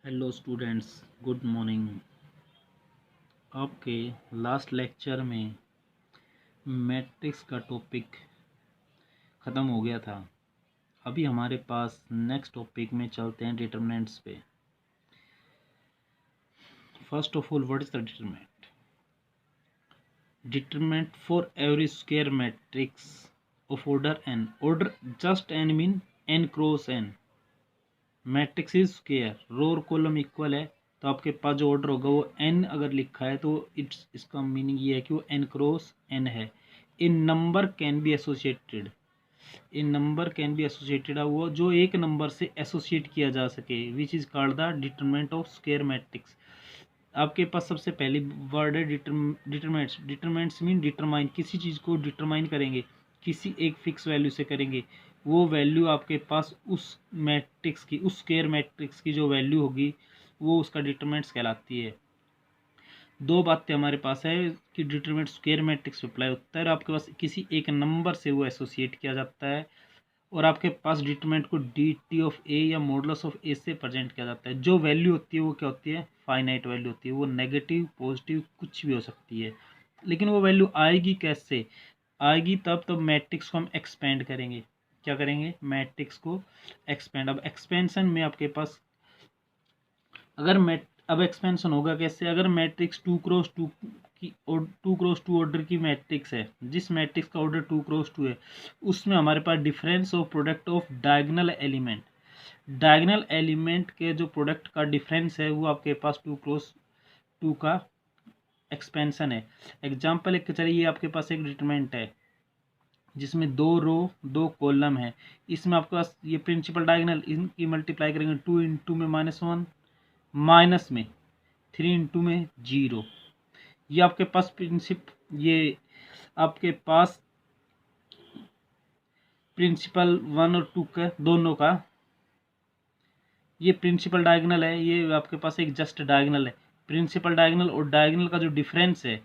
Hello students, good morning. आपके last lecture में matrix का टॉपिक ख़त्म हो गया था। अभी हमारे पास नेक्स्ट टॉपिक में चलते हैं, डिटरमिनेंट्स पे। First of all, what is the determinant? Determinant for every square matrix of order n, order just n mean n cross n। Matrix is square, row और कॉलम इक्वल है, तो आपके पास जो order होगा वो n अगर लिखा है तो इसका मीनिंग ये है कि वो n क्रॉस n है। In number can be associated, in number can be associated, वो जो एक नंबर से एसोसिएट किया जा सके, which is called the determinant of square matrix. आपके पास सबसे पहली वर्ड है डिटरमिनेंट्स। डिटरमिनेंट्स मीन डिटरमाइन, किसी चीज़ को डिटरमाइन करेंगे, किसी एक फिक्स वैल्यू से करेंगे। वो वैल्यू आपके पास उस मैट्रिक्स की, उस स्क्वायर मैट्रिक्स की जो वैल्यू होगी वो उसका डिटरमिनेंट्स कहलाती है। दो बातें हमारे पास है कि डिटरमिनेंट स्क्वायर मैट्रिक्स अप्लाई होता है और आपके पास किसी एक नंबर से वो एसोसिएट किया जाता है, और आपके पास डिटरमिनेंट को डी टी ऑफ ए या मॉडुलस ऑफ ए से प्रेजेंट किया जाता है। जो वैल्यू होती है वो क्या होती है? फाइनाइट वैल्यू होती है। वो नेगेटिव, पॉजिटिव कुछ भी हो सकती है, लेकिन वो वैल्यू आएगी कैसे? आएगी तब मैट्रिक्स को हम एक्सपेंड करेंगे। क्या करेंगे? मैट्रिक्स को एक्सपेंड। अब एक्सपेंशन में आपके पास अगर मैट अब एक्सपेंशन होगा कैसे? अगर मैट्रिक्स 2x2 की 2x2 ऑर्डर की मैट्रिक्स है, जिस मैट्रिक्स का ऑर्डर 2x2 है, उसमें हमारे पास difference of product of diagonal element, diagonal element के जो प्रोडक्ट का डिफरेंस है वो आपके पास 2x2 का एक्सपेंशन है। एग्जाम्पल एक चलिए, ये आपके पास एक डिटरमिनेंट है जिसमें दो रो दो कॉलम है। इसमें आपके पास ये प्रिंसिपल डायगोनल, इनकी मल्टीप्लाई करेंगे, 2 इंटू में -1, माइनस में 3 इंटू में 0। ये आपके पास ये आपके पास प्रिंसिपल 1 और 2 का दोनों का ये प्रिंसिपल डायगोनल है, ये आपके पास एक जस्ट डायगोनल है। प्रिंसिपल डायगोनल और डायगोनल का जो डिफरेंस है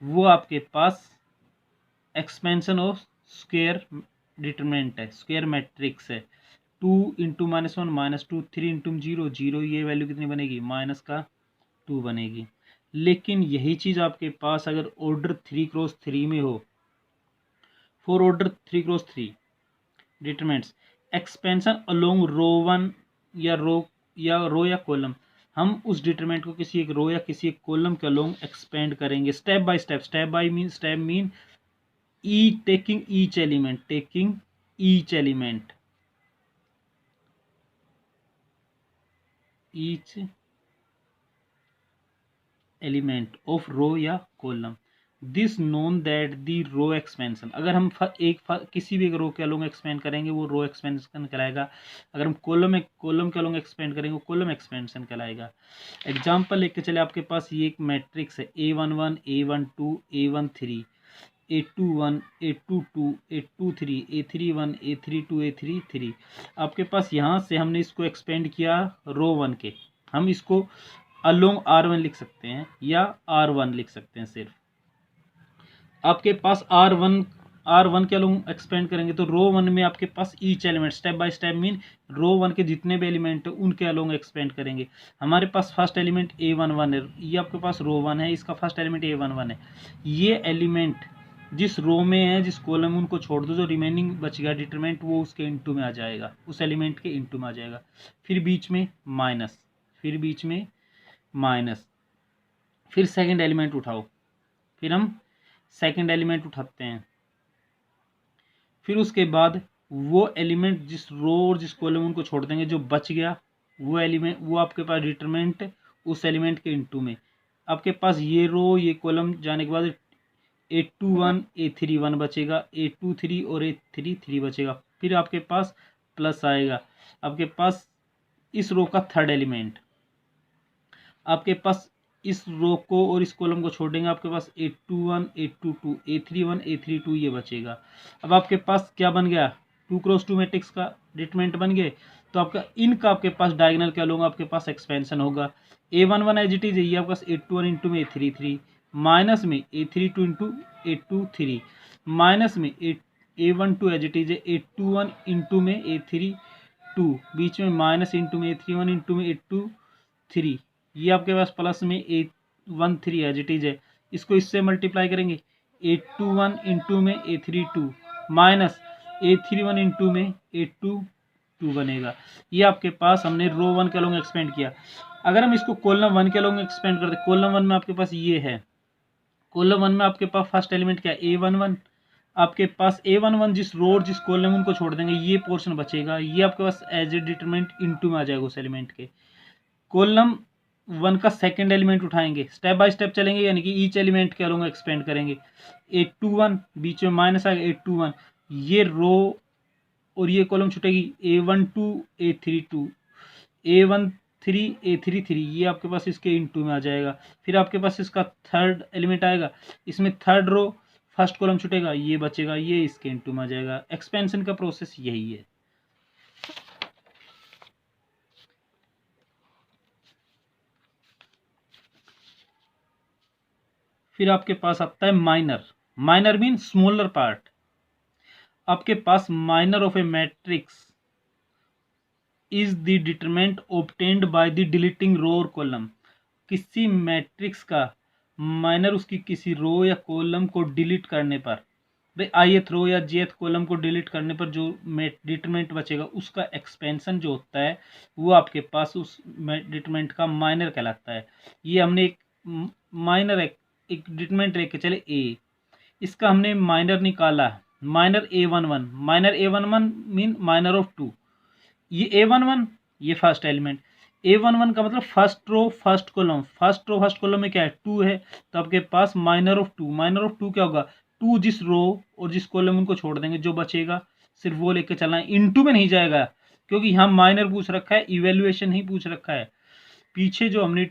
वो आपके पास एक्सपेंशन ऑफ स्क्वायर डिटरमिनेंट है, स्क्वायर मैट्रिक्स है। 2 इंटू -1 -2, 3 इंटू 0 0, ये वैल्यू कितनी बनेगी? -2 बनेगी। लेकिन यही चीज़ आपके पास अगर ऑर्डर 3x3 में हो, for order 3x3 determinants expansion along row 1 या रो या कॉलम, हम उस डिटरमिनेंट को किसी एक रो या किसी एक कॉलम के अलोंग एक्सपेंड करेंगे step by step. Step mean taking each element, taking each element, each element of row या column. This known that the row expansion, अगर हम किसी भी एक रो के अलोंग एक्सपेंड करेंगे वो रो एक्सपेंशन कहलाएगा। अगर हम कॉलम के अलोंग एक्सपेंड करेंगे वो कॉलम एक्सपेंशन कहलाएगा। एग्जाम्पल लेके चले, आपके पास ये एक मैट्रिक्स है A11 A12 A13 A21 A22 A23 A31 A32 A33। आपके पास यहाँ से हमने इसको एक्सपेंड किया रो 1 के, हम इसको अलोंग R1 लिख सकते हैं या R1 लिख सकते हैं सिर्फ। आपके पास R1 के अलोंग एक्सपेंड करेंगे तो रो 1 में आपके पास each element step by step mean row 1 के जितने भी एलिमेंट है उनके अलोंग एक्सपेंड करेंगे। हमारे पास फर्स्ट एलिमेंट A11 है, ये आपके पास रो 1 है, इसका फर्स्ट एलिमेंट A11 है। ये एलिमेंट जिस रो में है, जिस कॉलम में, उनको छोड़ दो, जो रिमेनिंग बच गया डिटरमिनेंट वो उसके इनटू में आ जाएगा, उस एलिमेंट के इनटू में आ जाएगा। फिर बीच में माइनस, फिर बीच में माइनस, फिर सेकंड एलिमेंट उठाओ, फिर हम सेकंड एलिमेंट उठाते हैं। फिर उसके बाद वो एलिमेंट जिस रो और जिस कॉलम उनको छोड़ देंगे, जो बच गया वो एलिमेंट, वो आपके पास डिटरमिनेंट उस एलिमेंट के इनटू में। आपके पास ये रो ये कॉलम जाने के बाद A21 A31 बचेगा, A23 और A33 बचेगा। फिर आपके पास प्लस आएगा, आपके पास इस रो का थर्ड एलिमेंट, आपके पास इस रो को और इस कॉलम को छोड़ेंगे, आपके पास A21 A22 A31 A32 ये बचेगा। अब आपके पास क्या बन गया? 2x2 मैट्रिक्स का डिटरमिनेंट बन गए। तो आपका इनका आपके पास डायगोनल क्या लूँगा, आपके पास एक्सपेंशन होगा। A11 एज इट इज है, ये आपके पास A21 इंटू में A33, माइनस में A32 इंटू A23, माइनस में A12 एज इट इज है, A21 इंटू में A32, बीच में माइनस इंटू में A31 इंटू में A23, 3, ये आपके पास प्लस में A13 एज इट इज है, इसको इससे मल्टीप्लाई करेंगे A21 इंटू में A32 माइनस A31 इंटू में A22 बनेगा। ये आपके पास हमने रो 1 के लॉन्ग एक्सपेंड किया। अगर हम इसको कॉलम 1 के लॉन्ग एक्सपेंड करते, कॉलम 1 में आपके पास ये है, कॉलम 1 में आपके पास फर्स्ट एलिमेंट क्या है A11, आपके पास A11 जिस रो और जिस कॉलम उनको छोड़ देंगे ये पोर्शन बचेगा, ये आपके पास एज ए डिटरमिनेंट इनटू में आ जाएगा उस एलिमेंट के। कॉलम 1 का सेकंड एलिमेंट उठाएंगे, स्टेप बाय स्टेप चलेंगे, यानी कि ईच एलिमेंट के अलॉन्ग एक्सपेंड करेंगे। A21 बीच में माइनस आ गया A21, ये रो और ये column छूटेगी A12 A32 A13 A33, ये आपके पास इसके इनटू में आ जाएगा। फिर आपके पास इसका थर्ड एलिमेंट आएगा, इसमें थर्ड रो फर्स्ट कॉलम छूटेगा, ये बचेगा, ये इसके इनटू में आ जाएगा। एक्सपेंशन का प्रोसेस यही है। फिर आपके पास आता है minor. Minor mean smaller part. आपके पास minor of a matrix is the determinant obtained by the deleting row और कॉलम। किसी मैट्रिक्स का माइनर उसकी किसी रो या कॉलम को डिलीट करने पर, भाई ith रो या jth कॉलम को डिलीट करने पर जो डिटरमिनेंट बचेगा उसका एक्सपेंशन जो होता है वो आपके पास उस डिटरमिनेंट का माइनर कहलाता है। ये हमने एक माइनर एक डिटरमिनेंट लेके चले a, इसका हमने माइनर निकाला, minor A11, minor A11 mean minor of 2। ये A11 ये फर्स्ट एलिमेंट, A11 का मतलब first row first column, first row first column में क्या है 2 है, तो आपके पास माइनर ऑफ 2, माइनर ऑफ 2 क्या होगा 2 जिस रो और जिस कॉलम उनको छोड़ देंगे, जो बचेगा सिर्फ वो लेके चलना है, इनटू में नहीं जाएगा क्योंकि यहाँ माइनर पूछ रखा है, इवेल्युएशन ही पूछ रखा है। पीछे जो हमने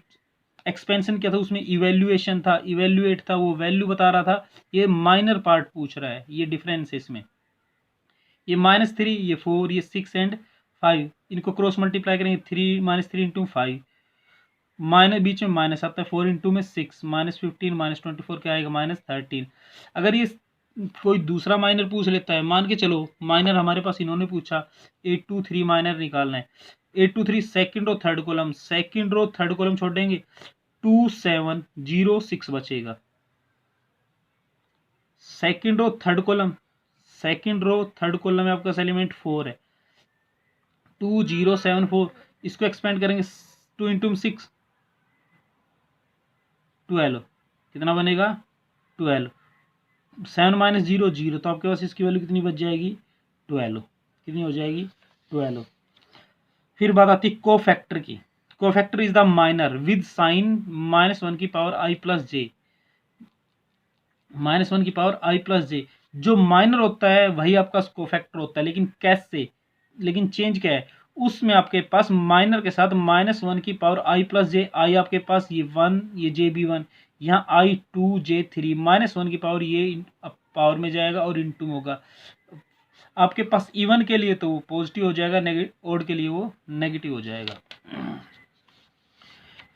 एक्सपेंशन किया था उसमें इवेल्युएशन था, इवेल्युएट था, वो वैल्यू बता रहा था, ये माइनर पार्ट पूछ रहा है, ये डिफरेंस है इसमें। ये -3, ये 4, ये 6 एंड 5, इनको क्रॉस मल्टीप्लाई करेंगे 3 -3 इंटू 5, माइनस बीच में माइनस आता है 4 इंटू में 6 -15 -24 क्या आएगा -13। अगर ये कोई दूसरा माइनर पूछ लेता है, मान के चलो माइनर हमारे पास इन्होंने पूछा 823 माइनर निकालना है, 823 second row third column, second row third column छोड़ देंगे 2706 बचेगा। Second row third column, second row third column में आपका एलिमेंट 4 है, 2074, इसको एक्सपेंड करेंगे 2 इंटू 6 12, कितना बनेगा 12, 7 माइनस 0 0, तो आपके पास इसकी वैल्यू कितनी बच जाएगी 12, कितनी हो जाएगी 12। फिर बात आती है कोफैक्टर की। Cofactor is the minor with sign -1 की पावर i प्लस जे, -1 की पावर i प्लस जे। जो माइनर होता है वही आपका कोफैक्टर होता है, लेकिन कैसे, लेकिन चेंज क्या है उसमें आपके पास माइनर के साथ -1 की पावर i प्लस जे, आई आपके पास ये 1, ये जे भी 1, यहाँ i2 j3, -1 की पावर ये पावर में जाएगा और इनटू में होगा। आपके पास इवन के लिए तो वो पॉजिटिव हो जाएगा, नेगेटिव ओड के लिए वो नेगेटिव हो जाएगा।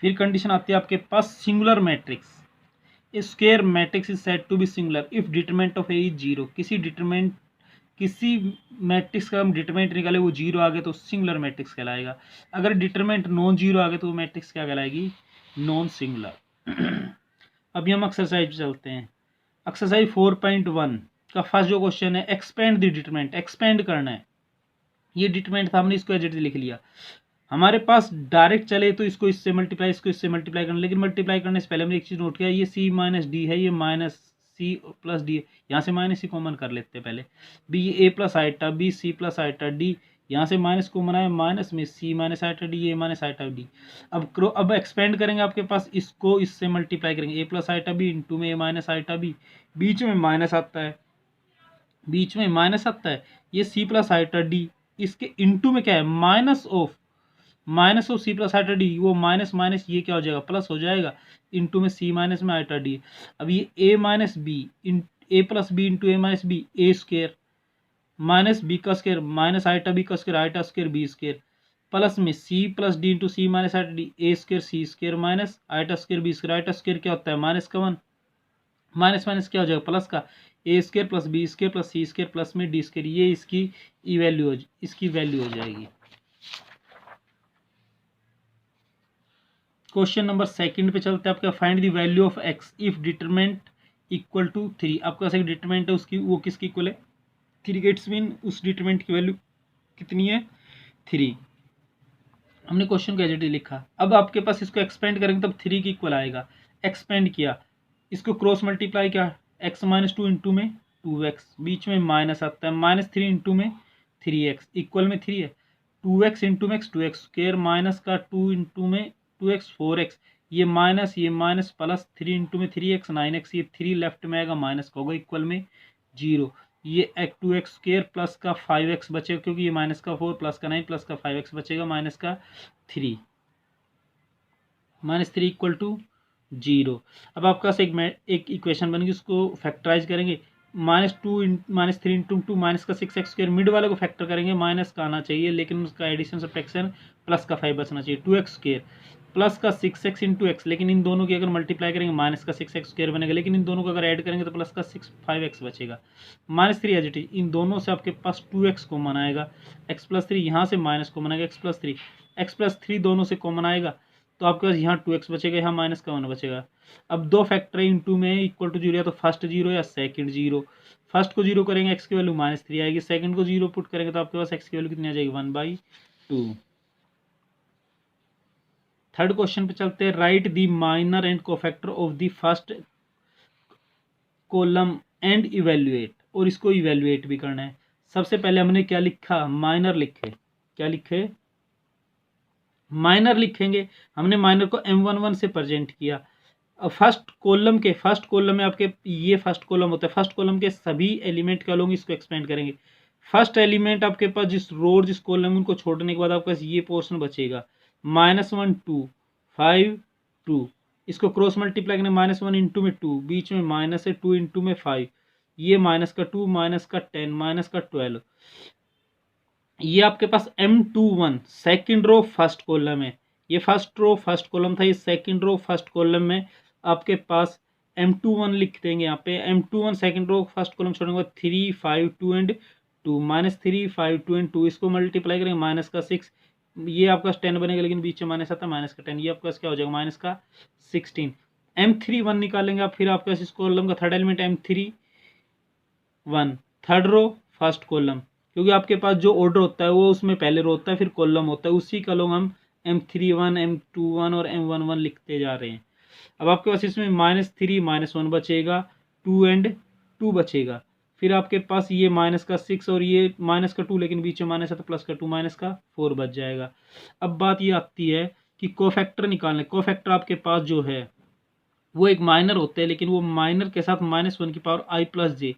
फिर कंडीशन आती है आपके पास singular matrix. Square matrix is said to be singular if determinant of A is 0। किसी मैट्रिक्स का हम डिटरमिनेंट निकाले वो 0 आ गया तो सिंगुलर मैट्रिक्स कहलाएगा। अगर डिटरमिनेंट नॉन 0 आ गया तो वो मैट्रिक्स क्या कहलाएगी नॉन सिंगुलर। अभी हम एक्सरसाइज पे चलते हैं। एक्सरसाइज 4.1 का फर्स्ट जो क्वेश्चन है एक्सपेंड द डिटरमिनेंट, एक्सपेंड करना है। ये डिटरमिनेंट था, हमने इसको एज इट इज लिख लिया। हमारे पास डायरेक्ट चले तो इसको इससे मल्टीप्लाई, इसको इससे मल्टीप्लाई करना, लेकिन मल्टीप्लाई करने से पहले हमने एक चीज नोट किया, ये c माइनस डी है, ये माइनस सी प्लस डी है, यहाँ से माइनस सी कॉमन कर लेते हैं पहले। बी ये a plus iota B, C plus iota D, यहाँ से माइनस कॉमन आया, माइनस में सी माइनस आइटा डी, ये माइनस आइटा डी। अब एक्सपेंड करेंगे, आपके पास इसको इससे मल्टीप्लाई करेंगे, a plus iota B into में a माइनस आइटा बी, बीच में माइनस आता है, बीच में माइनस आता है, ये सी प्लस आइटा डी, इसके इंटू में क्या है minus of C plus iota D, वो माइनस माइनस ये क्या हो जाएगा प्लस हो जाएगा, इंटू में सी माइनस में आइटा डी। अब ये A minus B A plus B into A minus B, A square minus B का स्क्र माइनस आइटा बी का square iota square B square, plus में C plus D into C minus iota D, A square C square minus iota square B square, iota square क्या होता है minus का 1, minus minus क्या हो जाएगा plus का, A square plus B square plus C square plus में D square, ये इसकी वैल्यू हो जाएगी। क्वेश्चन नंबर सेकंड पे चलते हैं। आपका find the value of x if determinant equal to 3। आपके पास एक डिटरमिनेंट है, उसकी वो किसकी इक्वल है? 3 के। इट्स मीन उस डिटरमिनेंट की वैल्यू कितनी है? 3। हमने क्वेश्चन को एज इट इज लिखा। अब आपके पास इसको एक्सपेंड करेंगे तब 3 की इक्वल आएगा। एक्सपेंड किया, इसको क्रॉस मल्टीप्लाई किया, एक्स माइनस 2 इंटू में 2x, बीच में माइनस आता है, -3 इंटू में 3x, इक्वल में 3 है, 2x इंटू में x 2x स्क्र, माइनस का 2 इंटू में 2x 4x, ये माइनस प्लस 3 इंटू में 3x 9x, ये 3 लेफ्ट में आएगा, माइनस का होगा, इक्वल में 0। ये 2x स्क्र प्लस का 5x बचेगा, क्योंकि ये माइनस का 4 प्लस का 9 प्लस का 5x बचेगा, माइनस का 3, -3 इक्वल टू 0। अब आपके पास एक इक्वेशन बनेगी, उसको फैक्टराइज करेंगे। -3 इंटू 2 माइनस का 6x स्क्र, मिड वाले को फैक्टर करेंगे, माइनस का आना चाहिए, लेकिन उसका एडिशन सब्ट्रैक्शन प्लस का 5 बचना चाहिए, 2x स्क्र प्लस का 6x इंटू एक्स, लेकिन इन दोनों की अगर मल्टीप्लाई करेंगे माइनस का 6x स्क्र बनेगा, लेकिन इन दोनों को अगर ऐड करेंगे तो प्लस का 5x बचेगा, -3 एज इट इज। इन दोनों से आपके पास 2x कॉमन आएगा, x प्लस 3 यहाँ से माइनस कॉमन आएगा, x प्लस 3 दोनों से कॉमन आएगा, तो आपके पास यहाँ 2x बचेगा, यहाँ माइनस का 1 बचेगा। अब दो फैक्टर इंटू में इक्वल टू 0 या तो फर्स्ट 0 या सेकंड 0। फर्स्ट को 0 करेंगे x की वैल्यू -3 आएगी, सेकंड को 0 पुट करेंगे तो आपके पास x की वैल्यू कितनी आ जाएगी? 1/2। थर्ड क्वेश्चन पे चलते हैं। Right the minor and cofactor of the first column and evaluate, और इसको इवेल्युएट भी करना है। सबसे पहले हमने क्या लिखा? माइनर लिखे। क्या लिखे? माइनर लिखेंगे। हमने माइनर को m11 से प्रेजेंट किया। अब फर्स्ट कॉलम में आपके ये फर्स्ट कॉलम होता है, फर्स्ट कॉलम के सभी एलिमेंट क्या लोग इसको एक्सपेंड करेंगे। फर्स्ट एलिमेंट आपके पास जिस रो जिस कॉलम उनको छोड़ने के बाद आपके पास ये पोर्शन बचेगा, -1 2 5 2, इसको क्रॉस मल्टीप्लाई करें, -1 इंटू में 2, बीच में माइनस है, 2 इंटू में 5, ये माइनस का 2 माइनस का 10 माइनस का 12, ये आपके पास M21 second row first column है। ये फर्स्ट रो फर्स्ट कॉलम था, ये सेकंड रो फर्स्ट कॉलम में आपके पास M21 लिख देंगे। यहाँ पे M21 second row first column छोड़ने के बाद 3 5 2 एंड 2, -3 5 2 एंड 2, इसको मल्टीप्लाई करेंगे, माइनस का 6, ये आपका 10 बनेगा, लेकिन बीच में माइनस आता है, माइनस का 10, ये आपके पास क्या हो जाएगा? माइनस का 16। M31 निकालेंगे आप, फिर आपके पास इस कॉलम का third element M31 third row first column, क्योंकि आपके पास जो ऑर्डर होता है वो उसमें पहले रो होता है फिर कॉलम होता है, उसी का लोग हम M31 M21 और M11 लिखते जा रहे हैं। अब आपके पास इसमें -3 -1 बचेगा, 2 एंड 2 बचेगा, फिर आपके पास ये माइनस का 6 और ये माइनस का 2, लेकिन बीच में माइनस है तो प्लस का 2 माइनस का 4 बच जाएगा। अब बात ये आती है कि कोफैक्टर निकालने। कोफैक्टर आपके पास जो है वो एक माइनर होते हैं, लेकिन वो माइनर के साथ -1 की पावर i प्लस जे,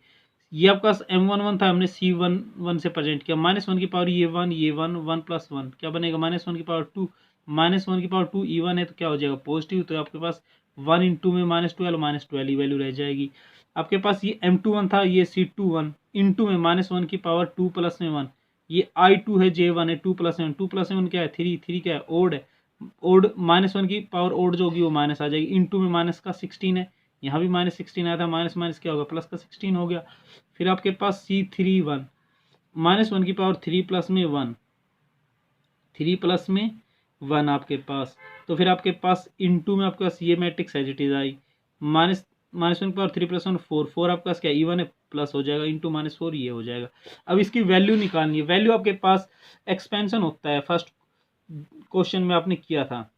ये आपका M11 था, हमने C11 से प्रेजेंट किया, -1 की पावर ये 1 1 प्लस 1 क्या बनेगा? -1 की पावर 2, -1 की पावर 2 इवन है तो क्या हो जाएगा? पॉजिटिव। तो आपके पास 1 इंटू में -12 ही वैल्यू रह जाएगी। आपके पास ये M21 था, ये C21 इंटू में -1 की पावर 2 प्लस में 1, ये I2 है, J1 है, 2 प्लस में 1, 2 प्लस में 1 क्या है? 3, 3 क्या है? ओड है, ओड -1 की पावर ओड जो होगी वो माइनस आ जाएगी, इंटू में माइनस का 16 है, यहाँ भी -16 आया था, माइनस माइनस क्या होगा? प्लस का 16 हो गया। फिर आपके पास C31 -1 की पावर 3 प्लस में 1, 3 प्लस में 1 आपके पास, तो फिर आपके पास इंटू में आपके पास ये matrix as it is I, -1 की पावर 3 प्लस 1 4, 4 आपके पास क्या इवन है, प्लस हो जाएगा, इंटू -4 ये हो जाएगा। अब इसकी वैल्यू निकालनी है। वैल्यू आपके पास एक्सपेंशन होता है, फर्स्ट क्वेश्चन में आपने किया था,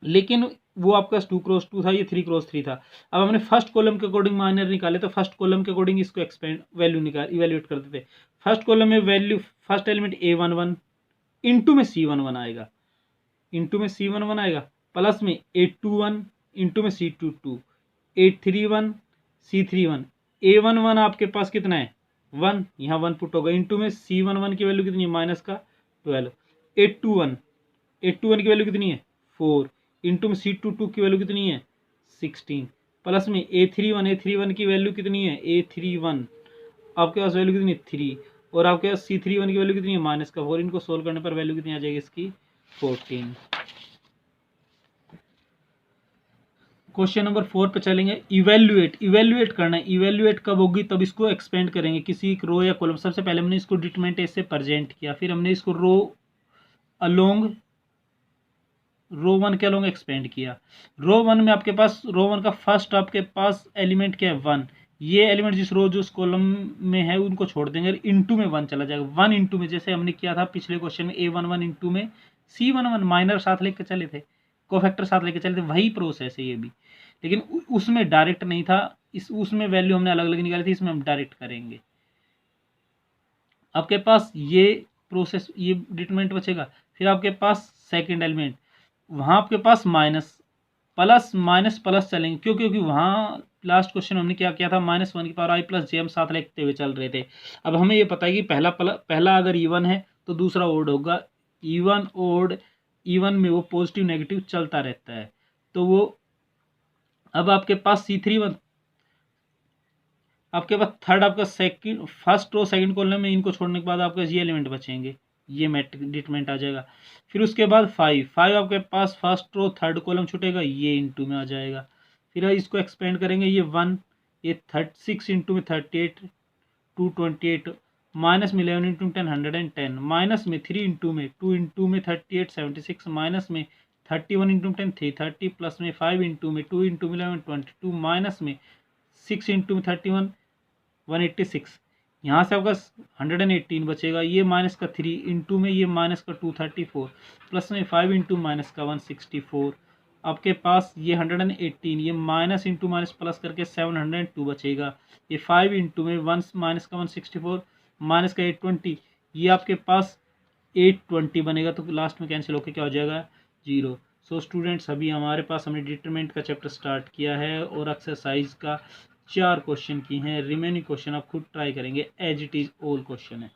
लेकिन वो आपका 2 क्रॉस 2 था, ये 3 क्रॉस 3 था। अब हमने फर्स्ट कॉलम के अकॉर्डिंग माइनर निकाले, तो फर्स्ट कॉलम के अकॉर्डिंग इसको एक्सपेंड वैल्यू निकाल इवेल्युएट करते थे। फर्स्ट कॉलम में value first element A11 into में C11 आएगा, इंटू में C11 आएगा, प्लस में A21 इंटू में C22, A31 C31, A11 आपके पास कितना है? 1, यहाँ 1 पुट होगा, इंटू में C11 की वैल्यू कितनी है? माइनस का 12, A21 की वैल्यू कितनी है? 4, इंटू में C22 की वैल्यू कितनी है? 16, प्लस में A31 की वैल्यू कितनी है? A31 आपके पास वैल्यू कितनी है? 3, और आपके पास C31 की वैल्यू कितनी है? माइनस का 4, इनको सोल्व करने पर वैल्यू कितनी आ जाएगी इसकी? 14। क्वेश्चन नंबर 4 पे चलेंगे। इवेल्युएट करना है। इवेल्युएट कब होगी? तब इसको एक्सपेंड करेंगे किसी एक रो या कॉलम। सबसे पहले हमने इसको डिटरमिनेंट से प्रेजेंट किया, फिर हमने इसको रो अलोंग रो 1 क्या लोग एक्सपेंड किया, रो 1 में आपके पास रो 1 का फर्स्ट आपके पास एलिमेंट क्या है 1, ये एलिमेंट जिस रो जो उस कॉलम में है उनको छोड़ देंगे, इनटू में 1 चला जाएगा, 1 इनटू में जैसे हमने किया था पिछले क्वेश्चन में A11 इनटू में C11 माइनर साथ लेके चले थे, कोफैक्टर साथ लेके चले थे, वही प्रोसेस है ये भी, लेकिन उसमें डायरेक्ट नहीं था, इस उसमें वैल्यू हमने अलग अलग निकाली थी, इसमें हम डायरेक्ट करेंगे। आपके पास ये प्रोसेस ये डिटरमिनेंट बचेगा। फिर आपके पास सेकंड एलिमेंट, वहाँ आपके पास माइनस प्लस माइनस प्लस चलेंगे, क्यों, क्योंकि वहाँ लास्ट क्वेश्चन हमने क्या किया था, -1 की पावर i प्लस जे हम साथ लिखते हुए चल रहे थे। अब हमें ये पता है कि पहला अगर इवन है तो दूसरा ओड होगा, इवन ओड, इवन में वो पॉजिटिव नेगेटिव चलता रहता है, तो वो अब आपके पास C31, आपके पास थर्ड आपका second first row second column में, इनको छोड़ने के बाद आपके ये एलिमेंट बचेंगे, ये मैट्रिक्स डिटरमिनेंट आ जाएगा। फिर उसके बाद 5 आपके पास फर्स्ट रो थर्ड कॉलम छूटेगा, ये इनटू में आ जाएगा। फिर इसको एक्सपेंड करेंगे, ये 1, ये 36 इंटू में 38 228, माइनस में 11 इंटू 10 110, माइनस में 3 इंटू में 2 इंटू में 38 76, माइनस में 31 इंटू 10 330, प्लस में 5 इंटू में 2 इंटू में 11 22, माइनस में 6 इंटू में 31 186, यहाँ से आपका 118 बचेगा, ये माइनस का 3 इंटू में ये माइनस का 234, प्लस में 5 इंटू माइनस का 164, आपके पास ये 118, ये माइनस इंटू माइनस प्लस करके 702 बचेगा, ये 5 इंटू में 1 माइनस का 164 माइनस का 820, ये आपके पास 820 बनेगा, तो लास्ट में कैंसिल होकर क्या हो जाएगा 0। सो स्टूडेंट्स, अभी हमारे पास हमने डिटरमिनेंट का चैप्टर स्टार्ट किया है और एक्सरसाइज का 4 क्वेश्चन की हैं, रिमेनिंग क्वेश्चन आप खुद ट्राई करेंगे, as it is all question है।